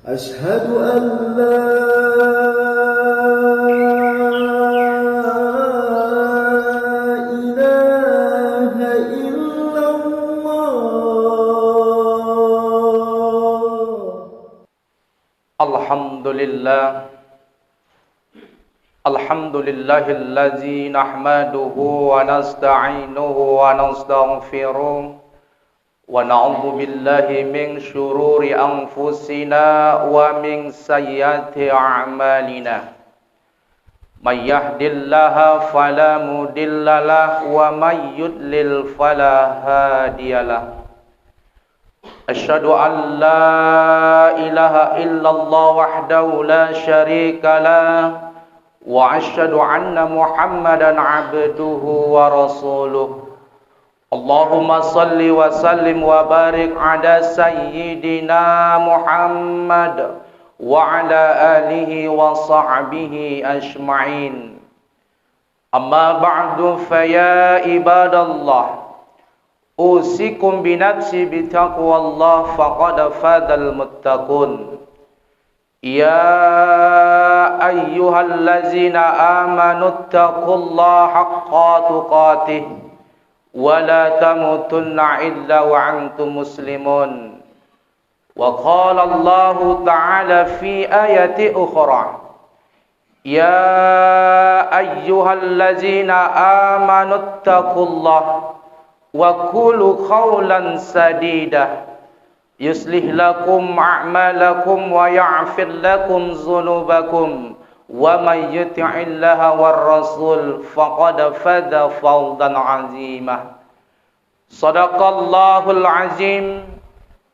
أشهد أن لا إله إلا الله. الحمد لله الذي نحمده ونستعينه ونستغفره ونعوذ بالله من شرور أنفسنا ومن سيئات أعمالنا من يهد الله فلا مضل له ومن يضلل فلا هادي له أشهد أن لا إله إلا الله وحده لا شريك له وأشهد أن محمدا عبده ورسوله اللهم صل وسلم وبارك على سيدنا محمد وعلى آله وصحبه أجمعين أما بعد فيا عباد الله أوصيكم بنفسي بتقوى الله فقد فاز المتقون يا أيها الذين آمنوا اتقوا الله حق تقاته ولا تموتن إلا وأنتم مسلمون وقال الله تعالى في آية أخرى يا أيها الذين آمنوا اتقوا الله وقولوا قولا سديدا يصلح لكم أعمالكم ويغفر لكم ذنوبكم ومن يطع الله والرسول فقد فاز فوزا عظيما صدق الله العظيم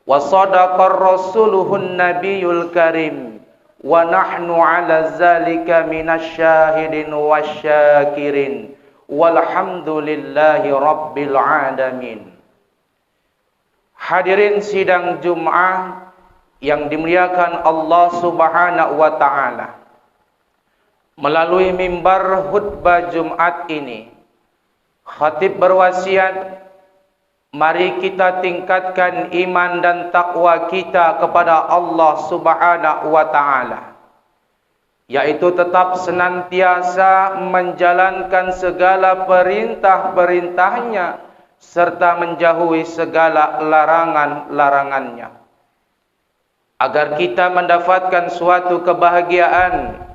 وصدق رسوله النبي الكريم ونحن على ذلك من الشاهدين والشاكرين walhamdulillahi rabbil alamin. Hadirin sidang Jum'ah yang dimuliakan Allah Subhanahu wa taala. Melalui mimbar khutbah Jumat ini, khatib berwasiat, mari kita tingkatkan iman dan takwa kita kepada Allah Subhanahu wa taala, yaitu tetap senantiasa menjalankan segala perintah-perintahnya serta menjauhi segala larangan-larangannya, agar kita mendapatkan suatu kebahagiaan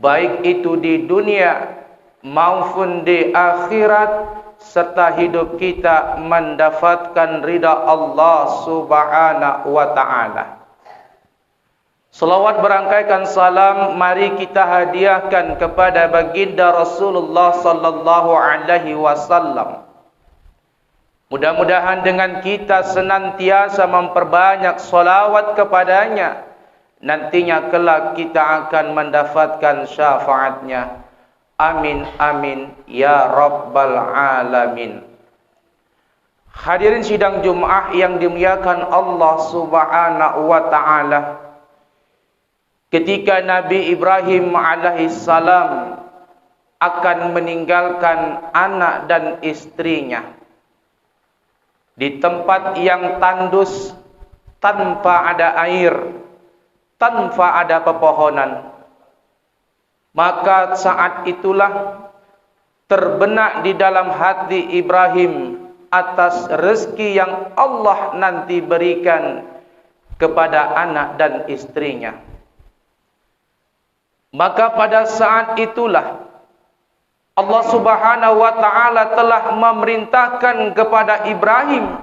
baik itu di dunia maupun di akhirat, serta hidup kita mendapatkan ridha Allah Subhanahu wa taala. Salawat berangkaikan salam mari kita hadiahkan kepada baginda Rasulullah sallallahu alaihi wasallam. Mudah-mudahan dengan kita senantiasa memperbanyak salawat kepadanya, nantinya kelak kita akan mendapatkan syafaatnya. Amin amin ya rabbal alamin. Hadirin sidang Jumat yang dimuliakan Allah Subhanahu wa taala, ketika Nabi Ibrahim alaihissalam akan meninggalkan anak dan istrinya di tempat yang tandus, tanpa ada air, tanpa ada pepohonan, maka saat itulah terbenak di dalam hati Ibrahim atas rezeki yang Allah nanti berikan kepada anak dan istrinya. Maka pada saat itulah Allah Subhanahu wa taala telah memerintahkan kepada Ibrahim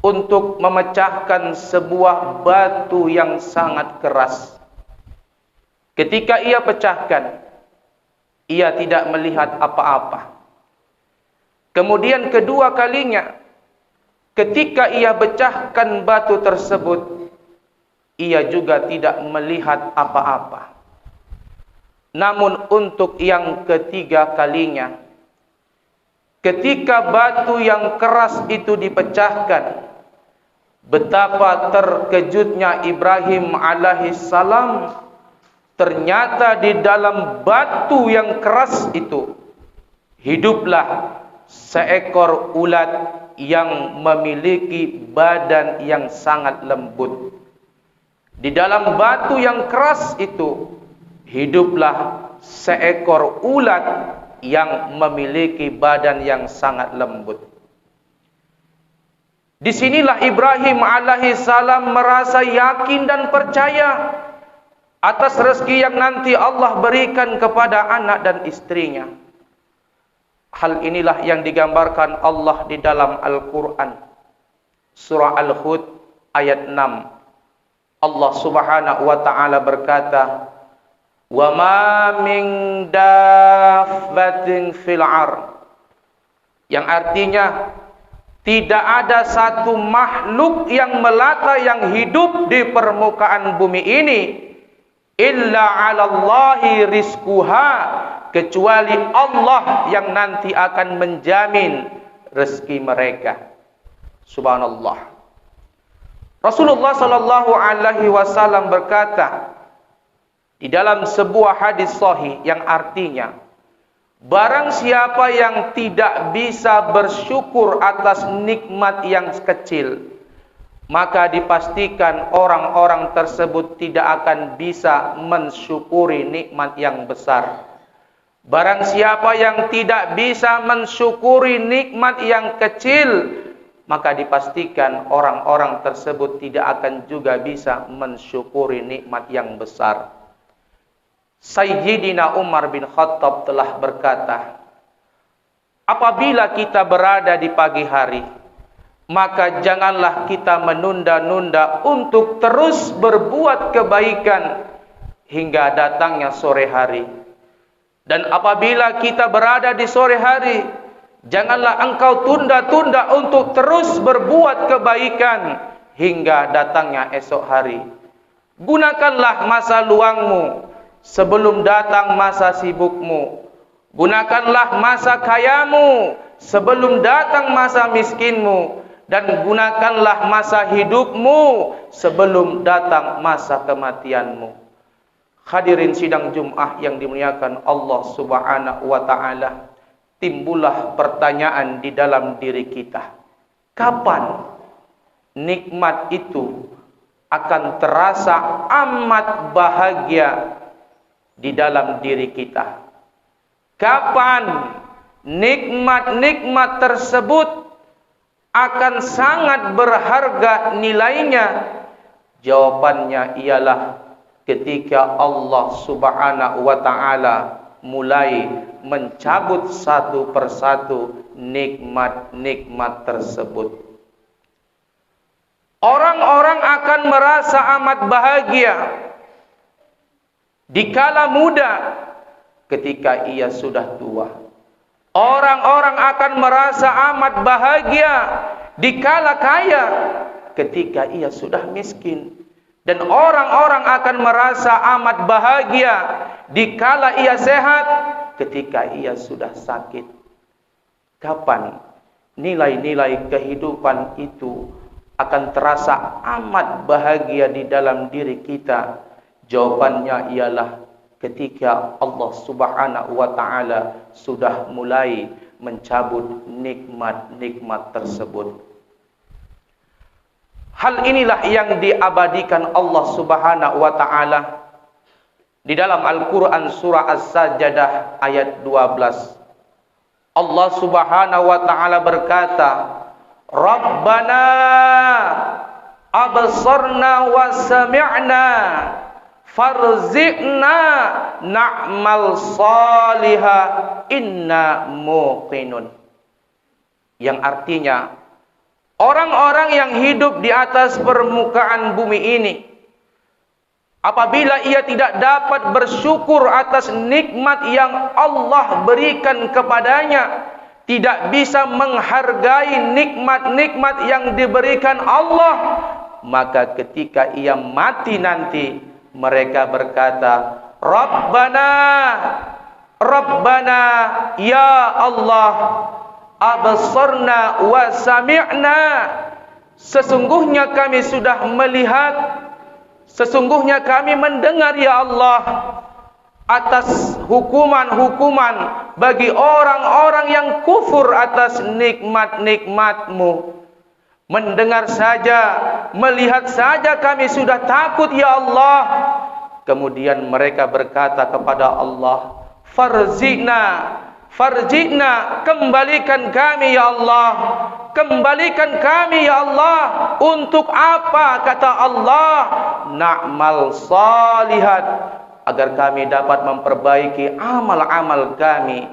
untuk memecahkan sebuah batu yang sangat keras. Ketika ia pecahkan, ia tidak melihat apa-apa. Kemudian kedua kalinya, ketika ia pecahkan batu tersebut, ia juga tidak melihat apa-apa. Namun untuk yang ketiga kalinya, ketika batu yang keras itu dipecahkan, betapa terkejutnya Ibrahim alaihissalam. Ternyata di dalam batu yang keras itu hiduplah seekor ulat yang memiliki badan yang sangat lembut. Di dalam batu yang keras itu hiduplah seekor ulat yang memiliki badan yang sangat lembut. Disinilah Ibrahim alaihissalam merasa yakin dan percaya atas rezeki yang nanti Allah berikan kepada anak dan istrinya. Hal inilah yang digambarkan Allah di dalam Al-Quran. Surah Al-Hud ayat 6. Allah subhanahu wa ta'ala berkata, "Wa ma min dabbatin fil ard." Yang artinya, tidak ada satu makhluk yang melata yang hidup di permukaan bumi ini illa 'alallahi rizquha, kecuali Allah yang nanti akan menjamin rezeki mereka. Subhanallah. Rasulullah sallallahu alaihi wasallam berkata di dalam sebuah hadis sahih yang artinya, barang siapa yang tidak bisa bersyukur atas nikmat yang kecil, maka dipastikan orang-orang tersebut tidak akan bisa mensyukuri nikmat yang besar. Barang siapa yang tidak bisa mensyukuri nikmat yang kecil, maka dipastikan orang-orang tersebut tidak akan juga bisa mensyukuri nikmat yang besar. Sayyidina Umar bin Khattab telah berkata, apabila kita berada di pagi hari, maka janganlah kita menunda-nunda untuk terus berbuat kebaikan hingga datangnya sore hari. Dan apabila kita berada di sore hari, janganlah engkau tunda-tunda untuk terus berbuat kebaikan hingga datangnya esok hari. Gunakanlah masa luangmu sebelum datang masa sibukmu. Gunakanlah masa kayamu sebelum datang masa miskinmu. Dan gunakanlah masa hidupmu sebelum datang masa kematianmu. Hadirin sidang Jumat yang dimuliakan Allah subhanahu wa ta'ala, timbullah pertanyaan di dalam diri kita. Kapan nikmat itu akan terasa amat bahagia di dalam diri kita? Kapan nikmat-nikmat tersebut akan sangat berharga nilainya? Jawabannya ialah ketika Allah subhanahu wa ta'ala mulai mencabut satu persatu nikmat-nikmat tersebut. Orang-orang akan merasa amat bahagia dikala muda ketika ia sudah tua. Orang-orang akan merasa amat bahagia dikala kaya ketika ia sudah miskin. Dan orang-orang akan merasa amat bahagia dikala ia sehat ketika ia sudah sakit. Kapan nilai-nilai kehidupan itu akan terasa amat bahagia di dalam diri kita? Jawabannya ialah ketika Allah subhanahu wa ta'ala sudah mulai mencabut nikmat-nikmat tersebut. Hal inilah yang diabadikan Allah subhanahu wa ta'ala di dalam Al-Quran surah As-Sajdah ayat 12. Allah subhanahu wa ta'ala berkata, Rabbana absarna wa sami'na farziqna na'mal salihah inna muqinun. Yang artinya, orang-orang yang hidup di atas permukaan bumi ini, apabila ia tidak dapat bersyukur atas nikmat yang Allah berikan kepadanya, tidak bisa menghargai nikmat-nikmat yang diberikan Allah, maka ketika ia mati nanti, mereka berkata, Rabbana, Rabbana, ya Allah, absarna wa sami'na, sesungguhnya kami sudah melihat, sesungguhnya kami mendengar ya Allah atas hukuman-hukuman bagi orang-orang yang kufur atas nikmat-nikmat-Mu. mendengar saja, melihat saja kami sudah takut ya Allah. Kemudian mereka berkata kepada Allah, farji'na, kembalikan kami ya Allah, kembalikan kami ya Allah. Untuk apa? Kata Allah, na'mal salihat, agar kami dapat memperbaiki amal-amal kami.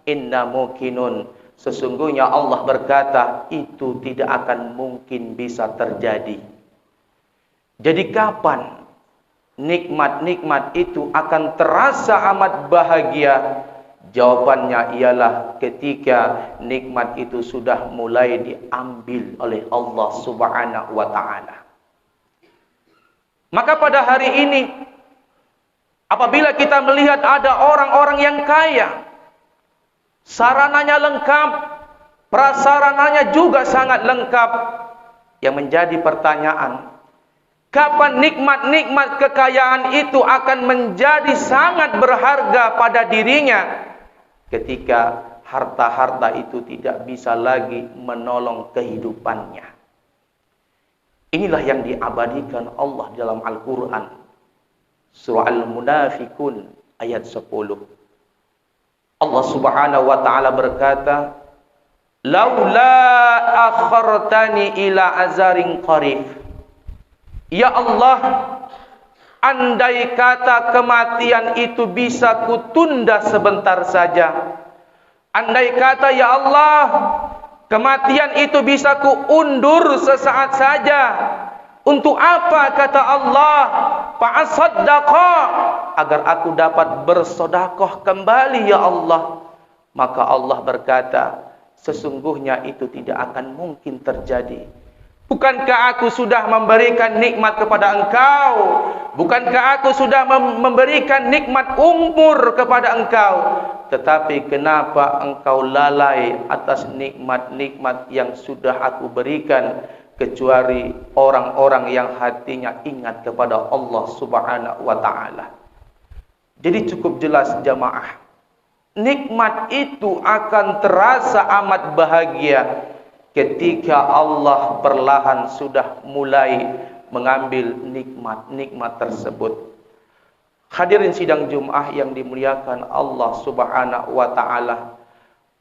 Inna mukinun, sesungguhnya Allah berkata itu tidak akan mungkin bisa terjadi. Jadi kapan nikmat-nikmat itu akan terasa amat bahagia? Jawabannya ialah ketika nikmat itu sudah mulai diambil oleh Allah Subhanahu wa ta'ala. Maka pada hari ini, apabila kita melihat ada orang-orang yang kaya, sarananya lengkap, prasarananya juga sangat lengkap, yang menjadi pertanyaan, kapan nikmat-nikmat kekayaan itu akan menjadi sangat berharga pada dirinya? Ketika harta-harta itu tidak bisa lagi menolong kehidupannya. Inilah yang diabadikan Allah dalam Al-Quran. Surah Al-Munafikun ayat 10. Allah Subhanahu wa ta'ala berkata, laula akhartani ila azarin qarib. Ya Allah, andai kata kematian itu bisa kutunda sebentar saja. Andai kata ya Allah, kematian itu bisa kuundur sesaat saja. Untuk apa? Kata Allah, fa'asaddaqa, agar aku dapat bersedekah kembali ya Allah. Maka Allah berkata, sesungguhnya itu tidak akan mungkin terjadi. Bukankah aku sudah memberikan nikmat kepada engkau? Bukankah aku sudah memberikan nikmat umur kepada engkau? Tetapi kenapa engkau lalai atas nikmat-nikmat yang sudah aku berikan? Kecuali orang-orang yang hatinya ingat kepada Allah Subhanahu wa ta'ala. Jadi cukup jelas jamaah, nikmat itu akan terasa amat bahagia ketika Allah perlahan sudah mulai mengambil nikmat-nikmat tersebut. Hadirin sidang Jumat yang dimuliakan Allah Subhanahu wa ta'ala,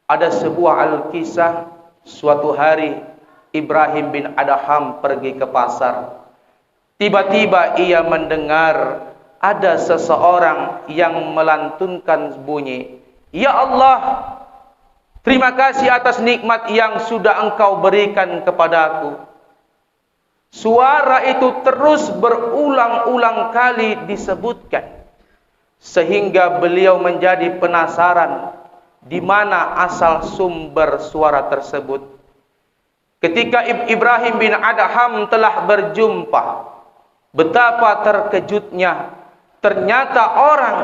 ada sebuah al-kisah. Suatu hari Ibrahim bin Adham pergi ke pasar. Tiba-tiba ia mendengar ada seseorang yang melantunkan bunyi, ya Allah, terima kasih atas nikmat yang sudah engkau berikan kepadaku. Suara itu terus berulang-ulang kali disebutkan, sehingga beliau menjadi penasaran di mana asal sumber suara tersebut. Ketika Ibrahim bin Adham telah berjumpa, betapa terkejutnya. Ternyata orang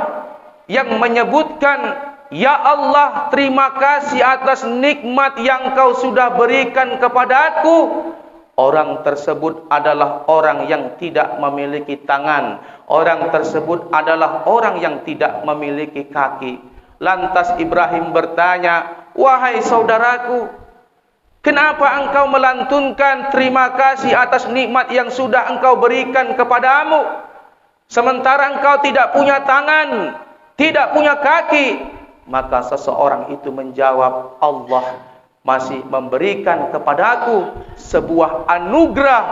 yang menyebutkan, ya Allah, terima kasih atas nikmat yang kau sudah berikan kepadaku, orang tersebut adalah orang yang tidak memiliki tangan. Orang tersebut adalah orang yang tidak memiliki kaki. Lantas Ibrahim bertanya, wahai saudaraku, kenapa engkau melantunkan terima kasih atas nikmat yang sudah engkau berikan kepadamu, sementara engkau tidak punya tangan, tidak punya kaki? Maka seseorang itu menjawab, Allah masih memberikan kepadaku sebuah anugerah,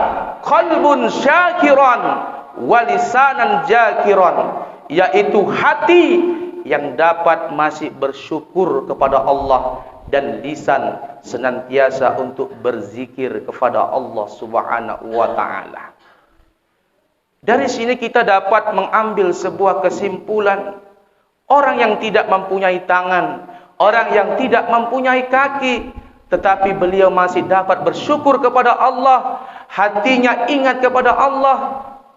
qalbun syakiran walisanan jakiran, yaitu hati yang dapat masih bersyukur kepada Allah dan lisan senantiasa untuk berzikir kepada Allah Subhanahu wa ta'ala. Dari sini kita dapat mengambil sebuah kesimpulan, orang yang tidak mempunyai tangan, orang yang tidak mempunyai kaki, tetapi beliau masih dapat bersyukur kepada Allah, hatinya ingat kepada Allah.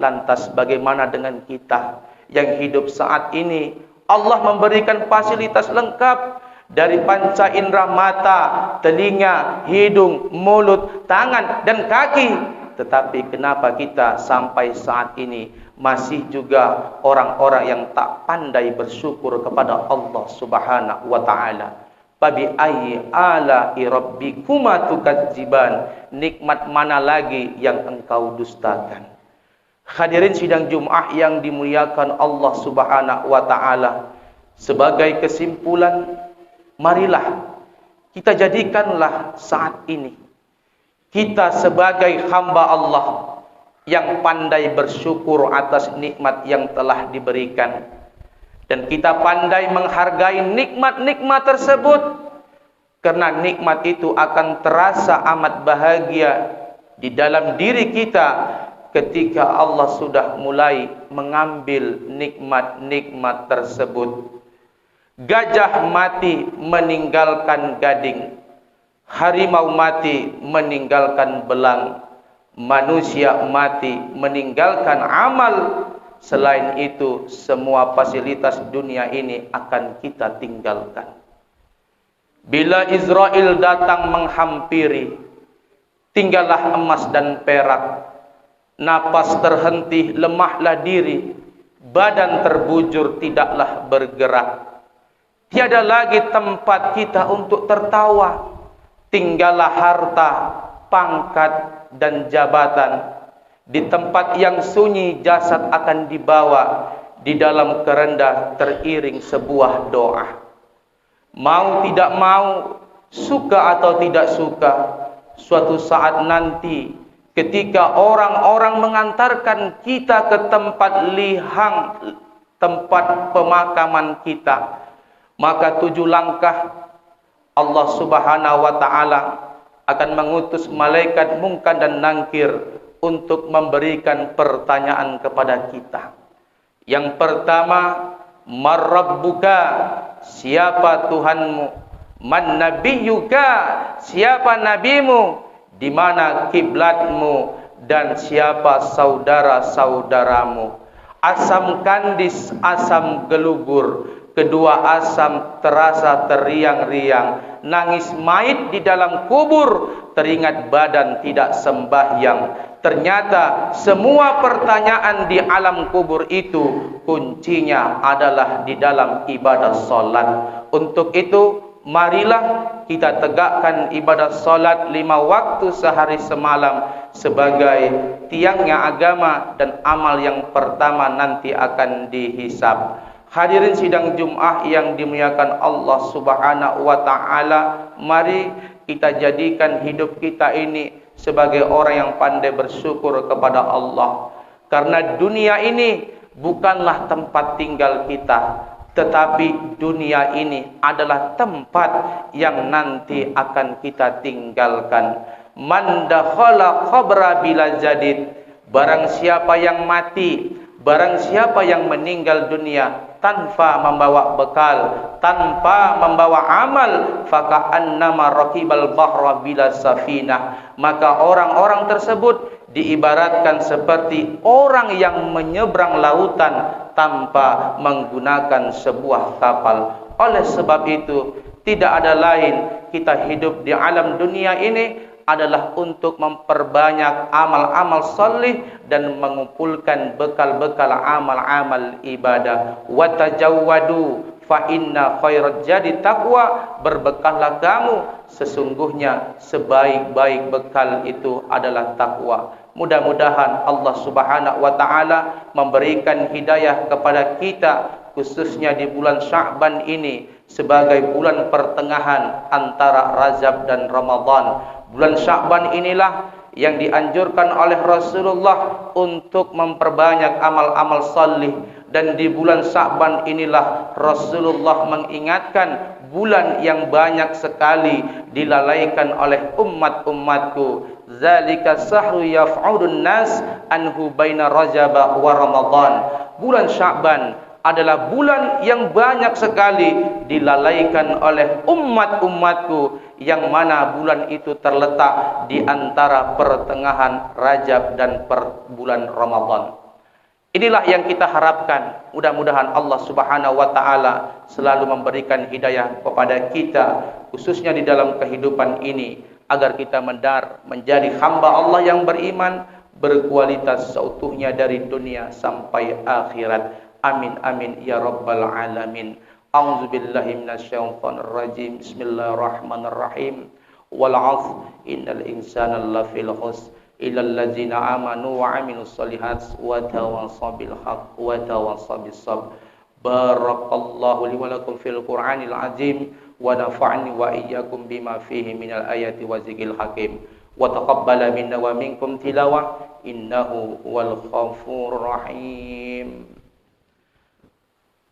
Lantas bagaimana dengan kita yang hidup saat ini? Allah memberikan fasilitas lengkap, dari panca indera mata, telinga, hidung, mulut, tangan, dan kaki. Tetapi kenapa kita sampai saat ini masih juga orang-orang yang tak pandai bersyukur kepada Allah Subhanahu wa ta'ala? Fabi ayyi ala'i rabbikuma tukadziban. Nikmat mana lagi yang engkau dustakan? Hadirin sidang Jumat yang dimuliakan Allah Subhanahu wa taala. Sebagai kesimpulan, marilah kita jadikanlah saat ini kita sebagai hamba Allah yang pandai bersyukur atas nikmat yang telah diberikan. Dan kita pandai menghargai nikmat-nikmat tersebut. Karena nikmat itu akan terasa amat bahagia di dalam diri kita ketika Allah sudah mulai mengambil nikmat-nikmat tersebut. Gajah mati meninggalkan gading. Harimau mati meninggalkan belang. Manusia mati meninggalkan amal. Selain itu, semua fasilitas dunia ini akan kita tinggalkan. Bila Israel datang menghampiri, tinggallah emas dan perak. Napas terhenti, lemahlah diri. Badan terbujur, tidaklah bergerak. Tiada lagi tempat kita untuk tertawa. Tinggallah harta, pangkat, dan jabatan. Di tempat yang sunyi jasad akan dibawa. Di dalam kerenda teriring sebuah doa. Mau tidak mau, suka atau tidak suka, suatu saat nanti ketika orang-orang mengantarkan kita ke tempat lihang, tempat pemakaman kita, maka 7 langkah Allah Subhanahu wa taala akan mengutus malaikat Munkar dan Nakir untuk memberikan pertanyaan kepada kita. Yang pertama, marrabbuka, siapa Tuhanmu? Man nabiyyuka, siapa nabimu? Di mana kiblatmu? Dan siapa saudara-saudaramu? Asam kandis, asam gelugur, kedua asam terasa teriang-riang. Nangis mayit di dalam kubur, teringat badan tidak sembahyang. Ternyata semua pertanyaan di alam kubur itu kuncinya adalah di dalam ibadah salat. Untuk itu, marilah kita tegakkan ibadah salat 5 waktu sehari semalam sebagai tiangnya agama dan amal yang pertama nanti akan dihisab. Hadirin sidang Jumat yang dimuliakan Allah Subhanahu wa taala, mari kita jadikan hidup kita ini sebagai orang yang pandai bersyukur kepada Allah. Karena dunia ini bukanlah tempat tinggal kita, tetapi dunia ini adalah tempat yang nanti akan kita tinggalkan. Man dakhala qabra bila jadid, barang siapa yang mati, barang siapa yang meninggal dunia tanpa membawa bekal, tanpa membawa amal, faka'annama raqibal bahra bila safinah, maka orang-orang tersebut diibaratkan seperti orang yang menyeberang lautan tanpa menggunakan sebuah kapal. Oleh sebab itu, tidak ada lain kita hidup di alam dunia ini adalah untuk memperbanyak amal-amal salih dan mengumpulkan bekal-bekal amal-amal ibadah. Wa tajawwadu fa inna khairat jadi taqwa, berbekallah kamu, sesungguhnya sebaik-baik bekal itu adalah takwa. Mudah-mudahan Allah Subhanahu wa taala memberikan hidayah kepada kita, khususnya di bulan Sya'ban ini sebagai bulan pertengahan antara Rajab dan Ramadan. Bulan Sya'ban inilah yang dianjurkan oleh Rasulullah untuk memperbanyak amal-amal salih. Dan di bulan Sya'ban inilah Rasulullah mengingatkan bulan yang banyak sekali dilalaikan oleh umat-umatku. Zalika sahru yaf'udun nas anhu baina Rajab wa Ramadan. Bulan Sya'ban adalah bulan yang banyak sekali dilalaikan oleh umat-umatku, yang mana bulan itu terletak di antara pertengahan Rajab dan bulan Ramadan. Inilah yang kita harapkan. Mudah-mudahan Allah Subhanahu wa taala selalu memberikan hidayah kepada kita, khususnya di dalam kehidupan ini, agar kita menjadi hamba Allah yang beriman, berkualitas seutuhnya dari dunia sampai akhirat. Amin amin ya rabbal alamin. A'udzu billahi minasyaitonir rajim. Bismillahirrahmanirrahim. Wal 'asr innal insana lafil khusr illal ladzina amanu wa 'amilus shalihat wa tawassaw bil haqq wa tawassaw bis sabr. Barakallahu li wa lakum fil Qur'anil azim wa nafa'ani wa iyyakum bima fihi minal ayati wa zikril hakim. Wa taqabbala minna wa minkum tilawah innahu wal ghafurur rahim.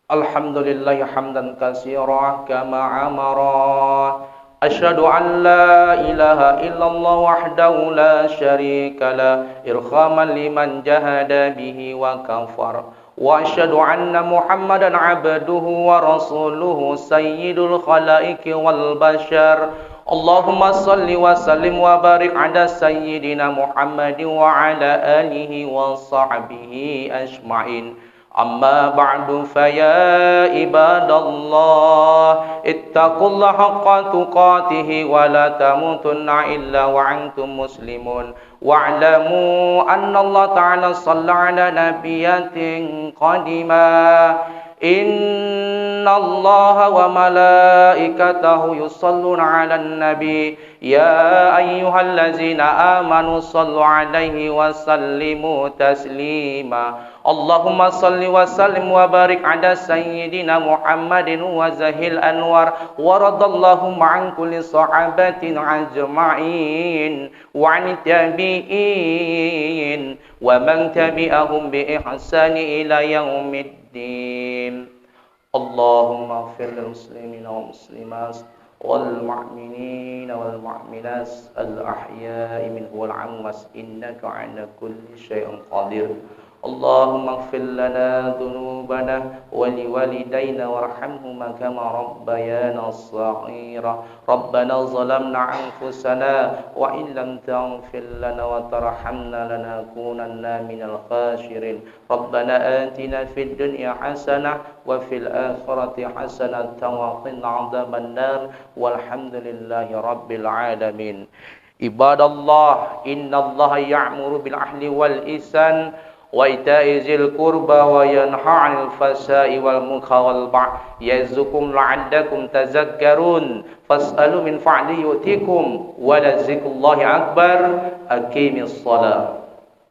Alhamdulillah hamdan katsira kama amara. Asyhadu an la ilaha illallah wahdahu la syarika la irhaman liman jahada bihi wa kafar. Wa asyhadu anna Muhammadan abduhu wa rasuluhu sayyidul khalaiqi wal bashar. Allahumma salli wa sallim wa barik ala sayyidina Muhammadin wa ala alihi wa sahbihi ajma'in. Amma ba'du faya ibadallah ittaqullaha haqqa tuqatih wa la tamutunna illa wa antum muslimun wa'lamu anna Allah ta'ala shalla ala nabiyyatin qadima inna Allah wa malaikatahu yusalluna 'alan nabi ya ayyuhallazina amanu sallu 'alaihi wa sallimu taslima. Allahumma salli wa sallim wa barik ala sayyidina Muhammadin wa zahil anwar wa radallahu ma'an kulli sahabatin ajma'in wa 'ani tabi'in wa man tabi'ahum bi ihsani ila yaumiddin. Allahumma ighfir lil muslimina wal muslimat wal mu'minina wal mu'minat al ahya'i minhum wal amwas innaka 'ala kulli syai'in qadir. Allahumma ighfir lana dhunubana wa liwalidayna warhamhuma kama rabbayana shaghira. Rabbana zalamna anfusana wa in lam taghfir lana wa tarhamna lanakunanna minal khasirin. Rabbana atina fid dunya hasanah wa fil akhirati hasanatan wa qina adzaban nar. Walhamdulillahi rabbil alamin. Ibadallah, innallaha ya'muru bil ahli wal ihsan wa ita'i zil qurba wa yanha 'anil fahsya'i wal munkari wal baghi ya'izukum la'allakum tadhakkarun. Fas'alu min fa'li yu'tikum wa la dzikrullahi akbar. Aqimis shalah.